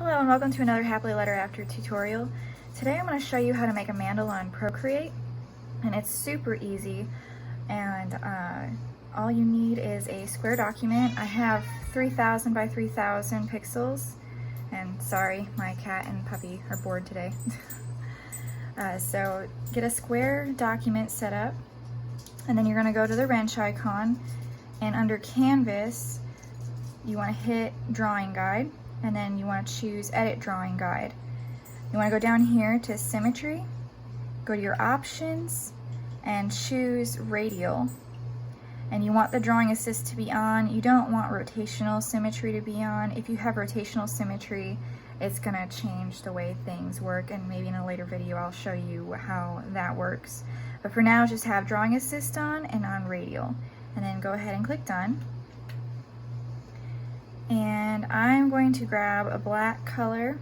Hello and welcome to another Happily Letter After tutorial. Today I'm going to show you how to make a mandala in Procreate, and it's super easy. And all you need is a square document. I have 3000 by 3000 pixels, and sorry, my cat and puppy are bored today. So get a square document set up, and then you're going to go to the wrench icon, and under Canvas you want to hit Drawing Guide, and then you want to choose Edit Drawing Guide. You want to go down here to Symmetry, go to your options, and choose Radial. And you want the drawing assist to be on. You don't want rotational symmetry to be on. If you have rotational symmetry, it's going to change the way things work, and maybe in a later video I'll show you how that works. But for now, just have drawing assist on and on Radial. And then go ahead and click Done. And I'm going to grab a black color,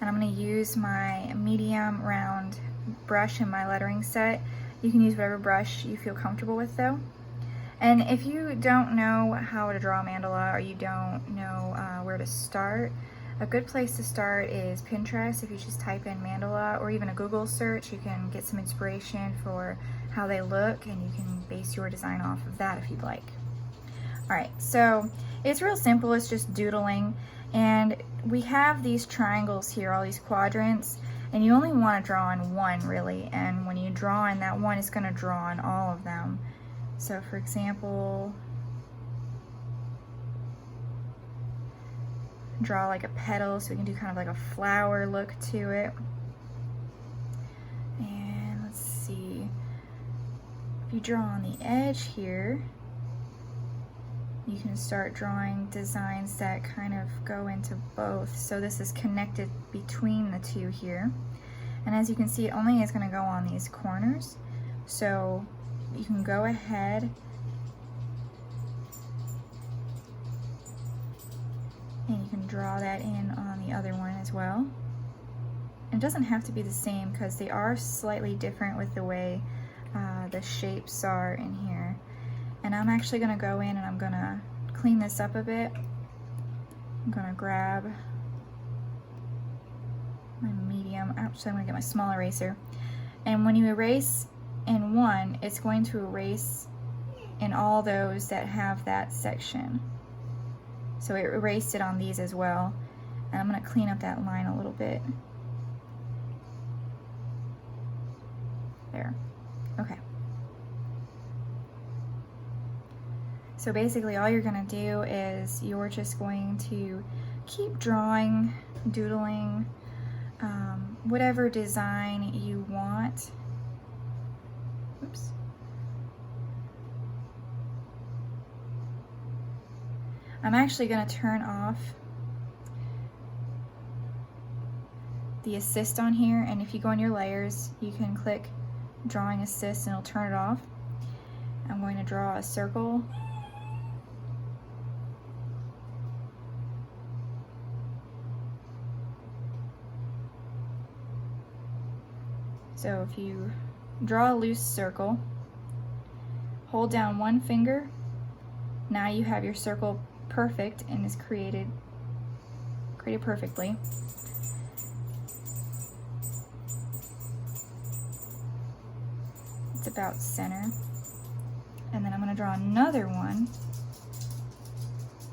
and I'm going to use my medium round brush in my lettering set. You can use whatever brush you feel comfortable with though. And if you don't know how to draw a mandala, or you don't know where to start, a good place to start is Pinterest. If you just type in mandala, or even a Google search, you can get some inspiration for how they look, and you can base your design off of that if you'd like. Alright, so it's real simple. It's just doodling, and we have these triangles here, all these quadrants, and you only want to draw on one really, and when you draw on that one, it's going to draw on all of them. So for example, draw like a petal, so we can do kind of like a flower look to it. And let's see, if you draw on the edge here, you can start drawing designs that kind of go into both. So this is connected between the two here. And as you can see, it only is going to go on these corners. So you can go ahead and you can draw that in on the other one as well. It doesn't have to be the same, because they are slightly different with the way the shapes are in here. And I'm actually going to go in and I'm going to clean this up a bit. I'm going to grab my medium. Actually, I'm going to get my small eraser. And when you erase in one, it's going to erase in all those that have that section. So it erased it on these as well. And I'm going to clean up that line a little bit. There. Okay. So basically all you're going to do is you're just going to keep drawing, doodling, whatever design you want. Oops. I'm actually going to turn off the assist on here, and if you go in your layers, you can click drawing assist and it'll turn it off. I'm going to draw a circle. So if you draw a loose circle, hold down one finger, now you have your circle perfect and is created perfectly. It's about center. And then I'm going to draw another one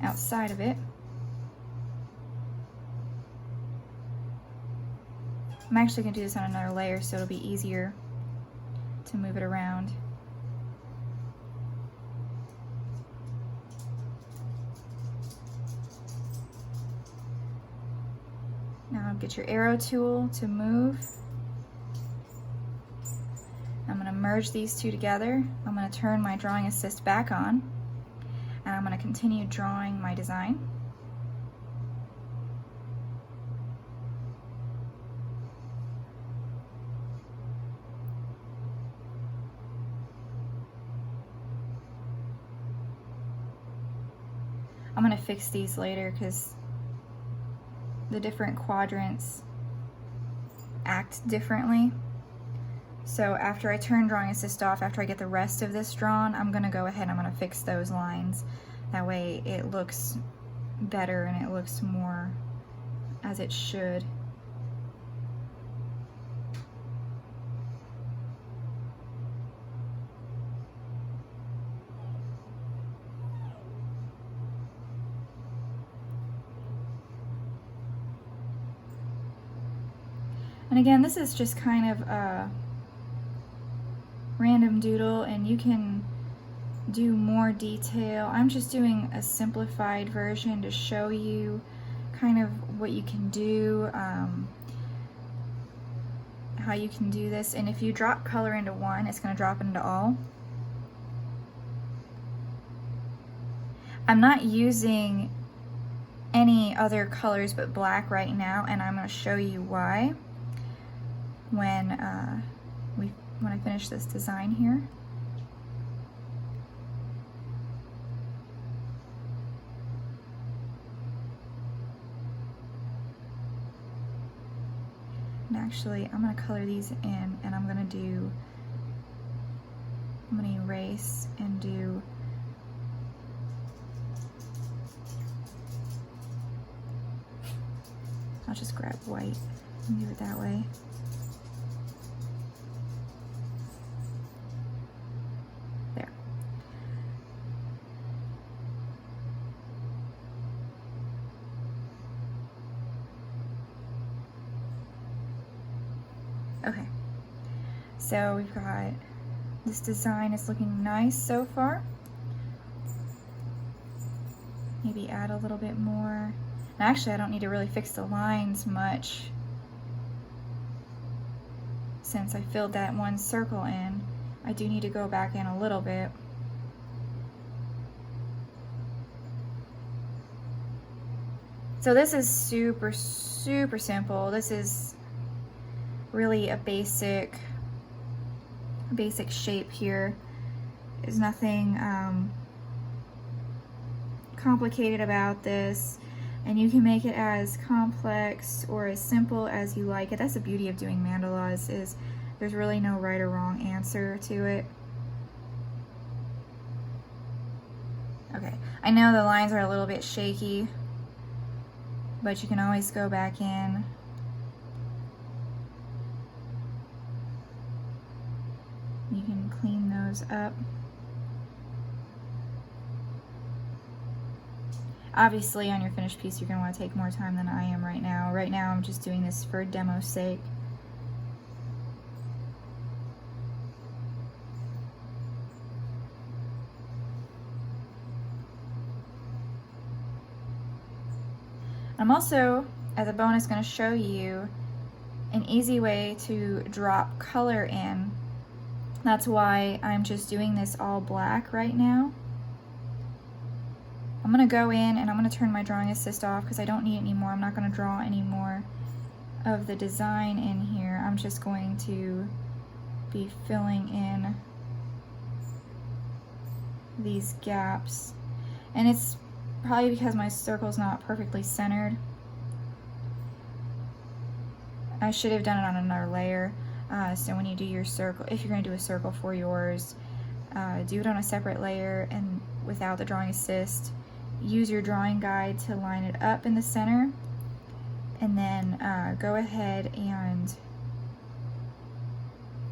outside of it. I'm actually going to do this on another layer so it'll be easier to move it around. Now get your arrow tool to move. I'm going to merge these two together. I'm going to turn my drawing assist back on, and I'm going to continue drawing my design. I'm going to fix these later because the different quadrants act differently. So after I turn drawing assist off, after I get the rest of this drawn, I'm going to go ahead and I'm going to fix those lines. That way it looks better and it looks more as as it should. And again, this is just kind of a random doodle, and you can do more detail. I'm just doing a simplified version to show you kind of what you can do, how you can do this. And if you drop color into one, it's going to drop into all. I'm not using any other colors but black right now, and I'm going to show you why when I finish this design here. And actually, I'm going to color these in, and I'm going to erase and do I'll just grab white and do it that way. There. Okay, so we've got this design is looking nice so far. Maybe add a little bit more. And actually, I don't need to really fix the lines much since I filled that one circle in. I do need to go back in a little bit. So this is super, super simple. This is really a basic shape here. There's nothing complicated about this, and you can make it as complex or as simple as you like it. That's the beauty of doing mandalas, is there's really no right or wrong answer to it. Okay, I know the lines are a little bit shaky, but you can always go back in. You can clean those up. Obviously, on your finished piece, you're going to want to take more time than I am right now. Right now, I'm just doing this for demo's sake. I'm also, as a bonus, going to show you an easy way to drop color in. That's why I'm just doing this all black right now. I'm going to go in and I'm going to turn my drawing assist off because I don't need it anymore. I'm not going to draw any more of the design in here. I'm just going to be filling in these gaps. And it's probably because my circle's not perfectly centered. I should have done it on another layer. So when you do your circle, if you're going to do a circle for yours, do it on a separate layer and without the drawing assist. Use your drawing guide to line it up in the center, and then go ahead and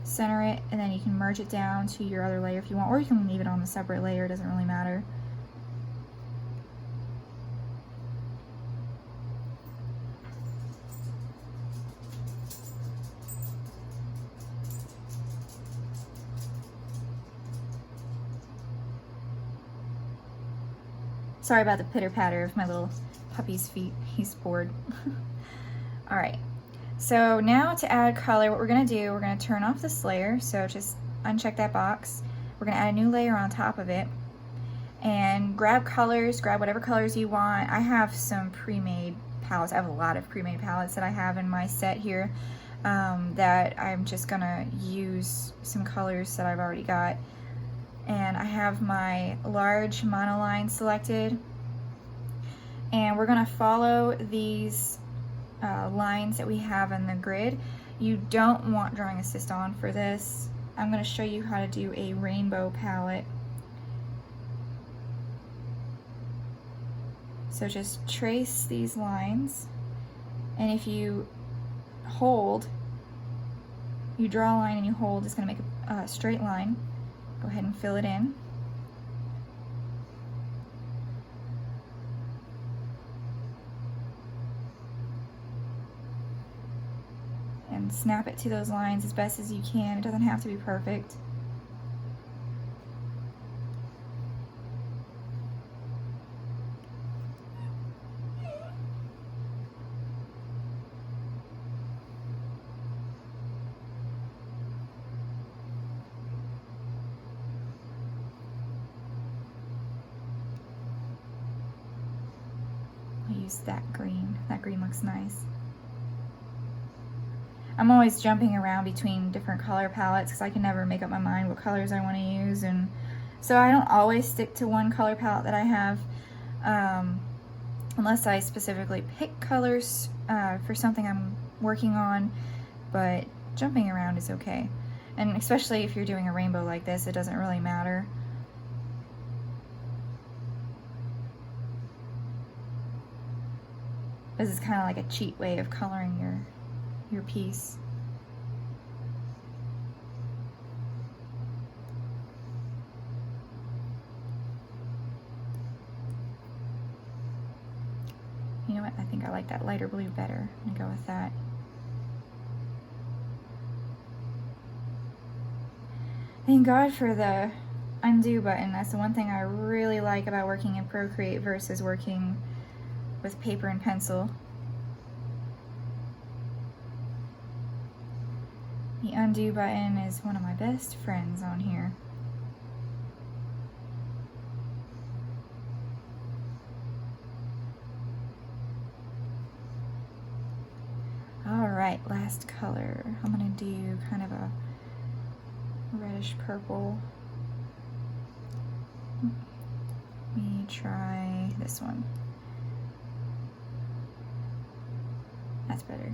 center it, and then you can merge it down to your other layer if you want, or you can leave it on the separate layer, it doesn't really matter. Sorry about the pitter-patter of my little puppy's feet. He's bored. All right, so now to add color, what we're gonna do, we're gonna turn off this layer, so just uncheck that box. We're gonna add a new layer on top of it, and grab colors, grab whatever colors you want. I have some pre-made palettes. I have a lot of pre-made palettes that I have in my set here that I'm just gonna use some colors that I've already got. And I have my large monoline selected, and we're going to follow these lines that we have in the grid. You don't want drawing assist on for this. I'm going to show you how to do a rainbow palette. So just trace these lines And if you hold, you draw a line and you hold, it's going to make a straight line. Go ahead and fill it in. And snap it to those lines as best as you can. It doesn't have to be perfect. I'll use that green. That green looks nice. I'm always jumping around between different color palettes because I can never make up my mind what colors I want to use, and so I don't always stick to one color palette that I have unless I specifically pick colors for something I'm working on, but jumping around is okay. And especially if you're doing a rainbow like this, it doesn't really matter. This is kind of like a cheat way of coloring your piece. You know what? I think I like that lighter blue better. I'm gonna go with that. Thank God for the undo button. That's the one thing I really like about working in Procreate versus working with paper and pencil. The undo button is one of my best friends on here. All right, last color. I'm gonna do kind of a reddish purple. Let me try this one. That's better.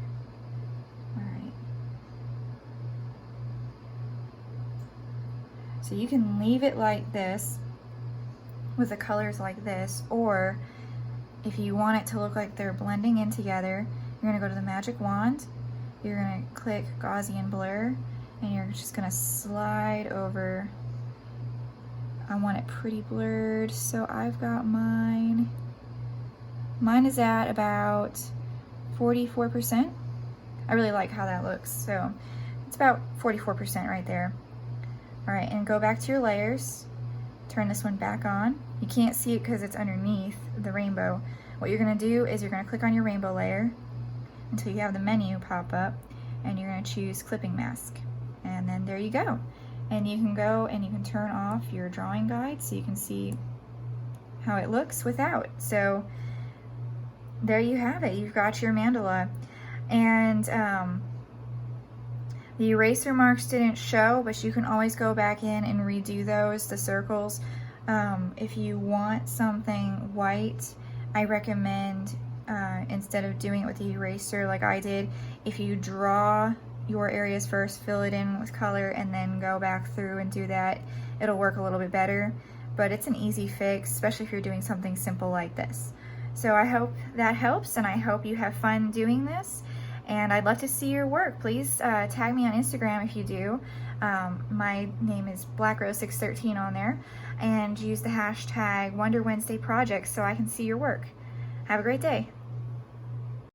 All right. So you can leave it like this with the colors like this, or if you want it to look like they're blending in together, you're gonna go to the magic wand, you're gonna click Gaussian blur, and you're just gonna slide over. I want it pretty blurred, so I've got mine. Mine is at about 44%. I really like how that looks, so it's about 44% right there. All right, and go back to your layers. Turn this one back on. You can't see it because it's underneath the rainbow. What you're gonna do is you're gonna click on your rainbow layer until you have the menu pop up, and you're gonna choose clipping mask. And then there you go. And you can go and you can turn off your drawing guide so you can see how it looks without. So there you have it. You've got your mandala. And the eraser marks didn't show, but you can always go back in and redo those, the circles. If you want something white, I recommend instead of doing it with the eraser like I did, if you draw your areas first, fill it in with color, and then go back through and do that, it'll work a little bit better. But it's an easy fix, especially if you're doing something simple like this. So I hope that helps, and I hope you have fun doing this. And I'd love to see your work. Please tag me on Instagram if you do. My name is BlackRose613 on there. And use the hashtag Wonder Wednesday Project so I can see your work. Have a great day.